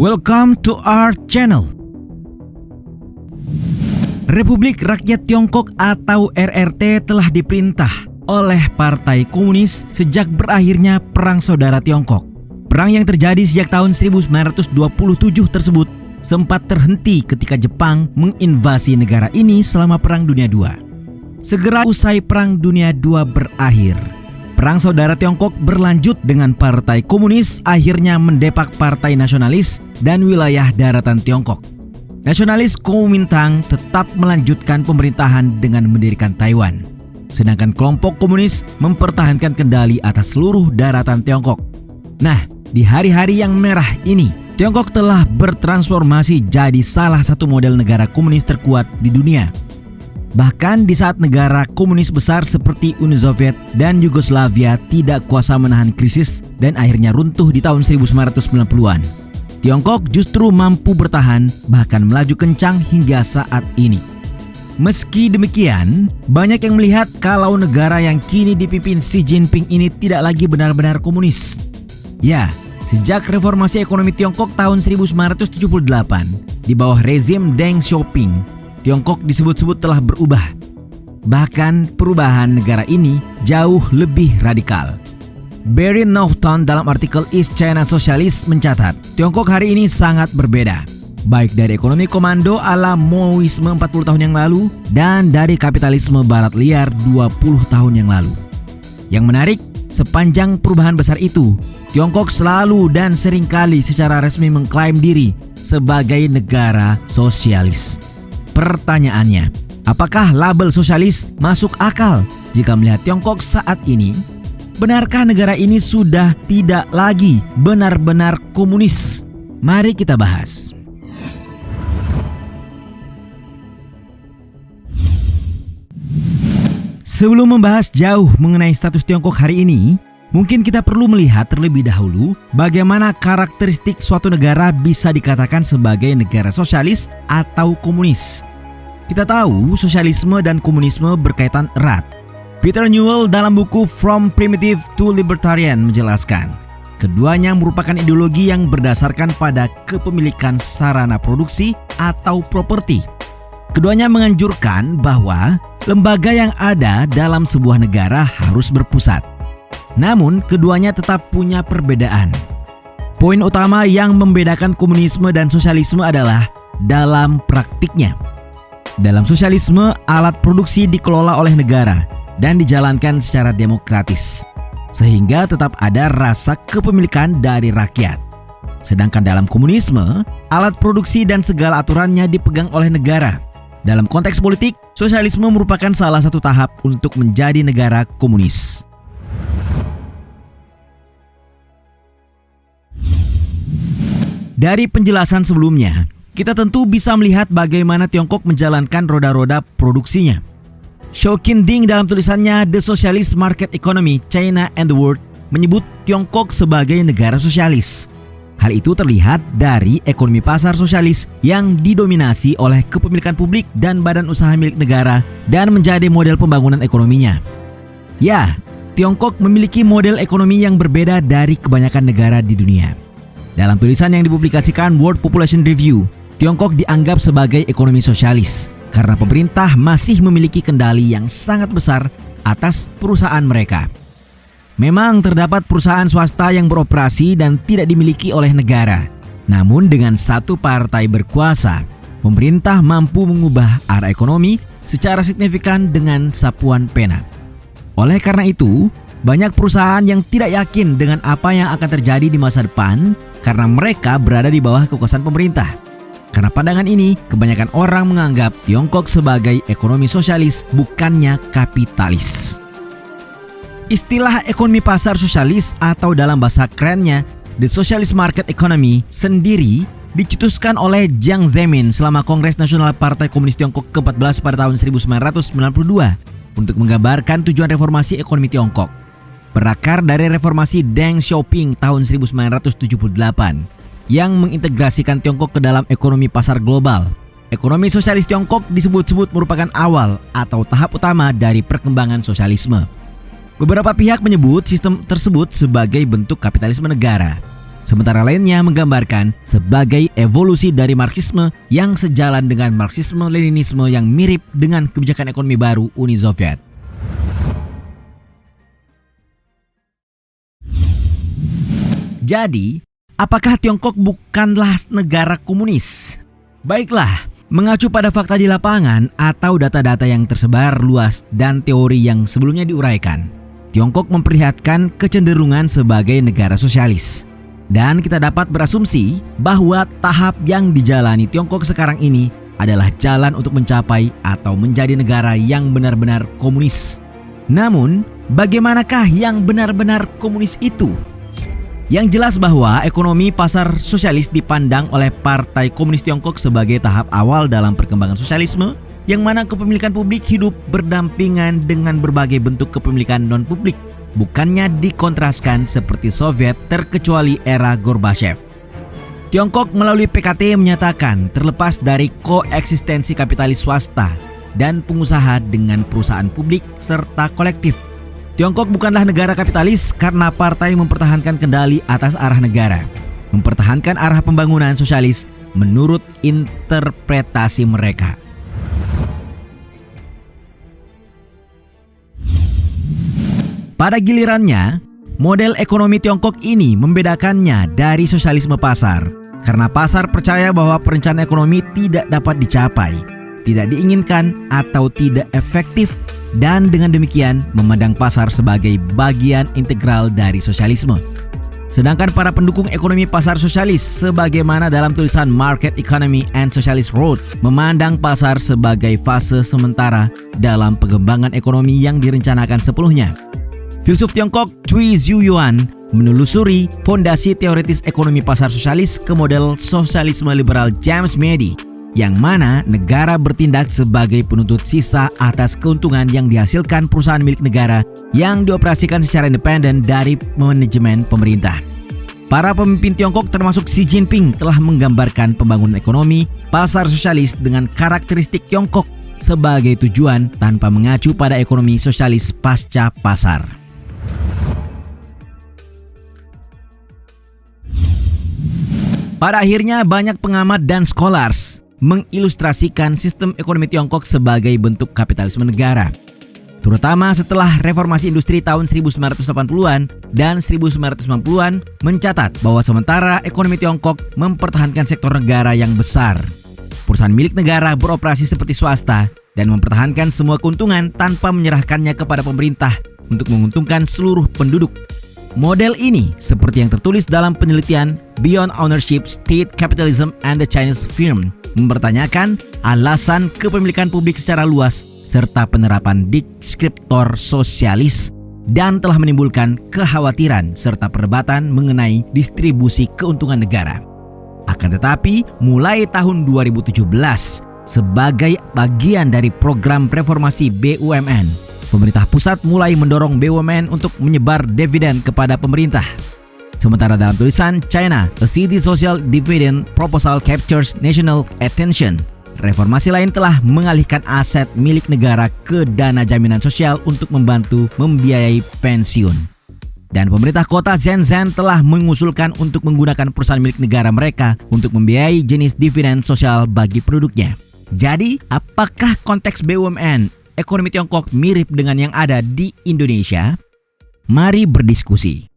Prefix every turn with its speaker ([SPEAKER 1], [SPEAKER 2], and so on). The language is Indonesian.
[SPEAKER 1] Welcome to our channel. Republik Rakyat Tiongkok atau RRT telah diperintah oleh Partai Komunis sejak berakhirnya Perang Saudara Tiongkok. Perang yang terjadi sejak tahun 1927 tersebut sempat terhenti ketika Jepang menginvasi negara ini selama Perang Dunia II. Segera usai Perang Dunia II berakhir, Perang Saudara Tiongkok berlanjut dengan Partai Komunis akhirnya mendepak Partai Nasionalis dan wilayah daratan Tiongkok. Nasionalis Kuomintang tetap melanjutkan pemerintahan dengan mendirikan Taiwan, sedangkan kelompok komunis mempertahankan kendali atas seluruh daratan Tiongkok. Nah, di hari-hari yang merah ini, Tiongkok telah bertransformasi jadi salah satu model negara komunis terkuat di dunia. Bahkan di saat negara komunis besar seperti Uni Soviet dan Yugoslavia tidak kuasa menahan krisis dan akhirnya runtuh di tahun 1990-an. Tiongkok justru mampu bertahan bahkan melaju kencang hingga saat ini. Meski demikian, banyak yang melihat kalau negara yang kini dipimpin Xi Jinping ini tidak lagi benar-benar komunis. Ya, sejak reformasi ekonomi Tiongkok tahun 1978 di bawah rezim Deng Xiaoping, Tiongkok disebut-sebut telah berubah. Bahkan perubahan negara ini jauh lebih radikal. Barry Norton dalam artikel East China Socialist mencatat, Tiongkok hari ini sangat berbeda, baik dari ekonomi komando ala Maoisme 40 tahun yang lalu dan dari kapitalisme barat liar 20 tahun yang lalu. Yang menarik, sepanjang perubahan besar itu, Tiongkok selalu dan seringkali secara resmi mengklaim diri sebagai negara sosialis. Pertanyaannya, apakah label sosialis masuk akal jika melihat Tiongkok saat ini? Benarkah negara ini sudah tidak lagi benar-benar komunis? Mari kita bahas. Sebelum membahas jauh mengenai status Tiongkok hari ini, mungkin kita perlu melihat terlebih dahulu bagaimana karakteristik suatu negara bisa dikatakan sebagai negara sosialis atau komunis. Kita tahu sosialisme dan komunisme berkaitan erat. Peter Newell dalam buku From Primitive to Libertarian menjelaskan, keduanya merupakan ideologi yang berdasarkan pada kepemilikan sarana produksi atau properti. Keduanya menganjurkan bahwa lembaga yang ada dalam sebuah negara harus berpusat. Namun, keduanya tetap punya perbedaan. Poin utama yang membedakan komunisme dan sosialisme adalah dalam praktiknya. Dalam sosialisme, alat produksi dikelola oleh negara dan dijalankan secara demokratis, sehingga tetap ada rasa kepemilikan dari rakyat. Sedangkan dalam komunisme, alat produksi dan segala aturannya dipegang oleh negara. Dalam konteks politik, sosialisme merupakan salah satu tahap untuk menjadi negara komunis. Dari penjelasan sebelumnya, kita tentu bisa melihat bagaimana Tiongkok menjalankan roda-roda produksinya. Xiao Qinding dalam tulisannya The Socialist Market Economy, China and the World menyebut Tiongkok sebagai negara sosialis. Hal itu terlihat dari ekonomi pasar sosialis yang didominasi oleh kepemilikan publik dan badan usaha milik negara dan menjadi model pembangunan ekonominya. Ya, Tiongkok memiliki model ekonomi yang berbeda dari kebanyakan negara di dunia. Dalam tulisan yang dipublikasikan World Population Review, Tiongkok dianggap sebagai ekonomi sosialis karena pemerintah masih memiliki kendali yang sangat besar atas perusahaan mereka. Memang terdapat perusahaan swasta yang beroperasi dan tidak dimiliki oleh negara. Namun dengan satu partai berkuasa, pemerintah mampu mengubah arah ekonomi secara signifikan dengan sapuan pena. Oleh karena itu, banyak perusahaan yang tidak yakin dengan apa yang akan terjadi di masa depan karena mereka berada di bawah kekuasaan pemerintah. Karena pandangan ini, kebanyakan orang menganggap Tiongkok sebagai ekonomi sosialis, bukannya kapitalis. Istilah ekonomi pasar sosialis atau dalam bahasa kerennya The Socialist Market Economy sendiri dicetuskan oleh Jiang Zemin selama Kongres Nasional Partai Komunis Tiongkok ke-14 pada tahun 1992 untuk menggambarkan tujuan reformasi ekonomi Tiongkok. Berakar dari reformasi Deng Xiaoping tahun 1978 yang mengintegrasikan Tiongkok ke dalam ekonomi pasar global. Ekonomi sosialis Tiongkok disebut-sebut merupakan awal atau tahap utama dari perkembangan sosialisme. Beberapa pihak menyebut sistem tersebut sebagai bentuk kapitalisme negara. Sementara lainnya menggambarkan sebagai evolusi dari Marxisme yang sejalan dengan Marxisme-Leninisme yang mirip dengan kebijakan ekonomi baru Uni Soviet. Jadi, apakah Tiongkok bukanlah negara komunis? Baiklah, mengacu pada fakta di lapangan atau data-data yang tersebar luas dan teori yang sebelumnya diuraikan, Tiongkok memperlihatkan kecenderungan sebagai negara sosialis. Dan kita dapat berasumsi bahwa tahap yang dijalani Tiongkok sekarang ini adalah jalan untuk mencapai atau menjadi negara yang benar-benar komunis. Namun, bagaimanakah yang benar-benar komunis itu? Yang jelas bahwa ekonomi pasar sosialis dipandang oleh Partai Komunis Tiongkok sebagai tahap awal dalam perkembangan sosialisme, yang mana kepemilikan publik hidup berdampingan dengan berbagai bentuk kepemilikan non-publik, bukannya dikontraskan seperti Soviet terkecuali era Gorbachev. Tiongkok melalui PKT menyatakan terlepas dari koeksistensi kapitalis swasta dan pengusaha dengan perusahaan publik serta kolektif, Tiongkok bukanlah negara kapitalis karena partai mempertahankan kendali atas arah negara, mempertahankan arah pembangunan sosialis menurut interpretasi mereka. Pada gilirannya, model ekonomi Tiongkok ini membedakannya dari sosialisme pasar, karena pasar percaya bahwa perencanaan ekonomi tidak dapat dicapai, tidak diinginkan atau tidak efektif, dan dengan demikian memandang pasar sebagai bagian integral dari sosialisme. Sedangkan para pendukung ekonomi pasar sosialis, sebagaimana dalam tulisan Market Economy and Socialist Road, memandang pasar sebagai fase sementara dalam pengembangan ekonomi yang direncanakan sepenuhnya. Filsuf Tiongkok Cui Ziyuan menelusuri fondasi teoritis ekonomi pasar sosialis ke model sosialisme liberal James Madey, yang mana negara bertindak sebagai penuntut sisa atas keuntungan yang dihasilkan perusahaan milik negara yang dioperasikan secara independen dari manajemen pemerintah. Para pemimpin Tiongkok termasuk Xi Jinping telah menggambarkan pembangunan ekonomi pasar sosialis dengan karakteristik Tiongkok sebagai tujuan tanpa mengacu pada ekonomi sosialis pasca pasar. Pada akhirnya banyak pengamat dan scholars mengilustrasikan sistem ekonomi Tiongkok sebagai bentuk kapitalisme negara. Terutama setelah reformasi industri tahun 1980-an dan 1990-an mencatat bahwa sementara ekonomi Tiongkok mempertahankan sektor negara yang besar, perusahaan milik negara beroperasi seperti swasta dan mempertahankan semua keuntungan tanpa menyerahkannya kepada pemerintah untuk menguntungkan seluruh penduduk. Model ini, seperti yang tertulis dalam penelitian Beyond Ownership, State Capitalism and the Chinese Firm, mempertanyakan alasan kepemilikan publik secara luas serta penerapan deskriptor sosialis dan telah menimbulkan kekhawatiran serta perdebatan mengenai distribusi keuntungan negara. Akan tetapi, mulai tahun 2017, sebagai bagian dari program reformasi BUMN, pemerintah pusat mulai mendorong BUMN untuk menyebar dividen kepada pemerintah. Sementara dalam tulisan China, A City Social Dividend Proposal Captures National Attention, reformasi lain telah mengalihkan aset milik negara ke dana jaminan sosial untuk membantu membiayai pensiun. Dan pemerintah kota Shenzhen telah mengusulkan untuk menggunakan perusahaan milik negara mereka untuk membiayai jenis dividen sosial bagi penduduknya. Jadi, apakah konteks BUMN ekonomi Tiongkok mirip dengan yang ada di Indonesia? Mari berdiskusi.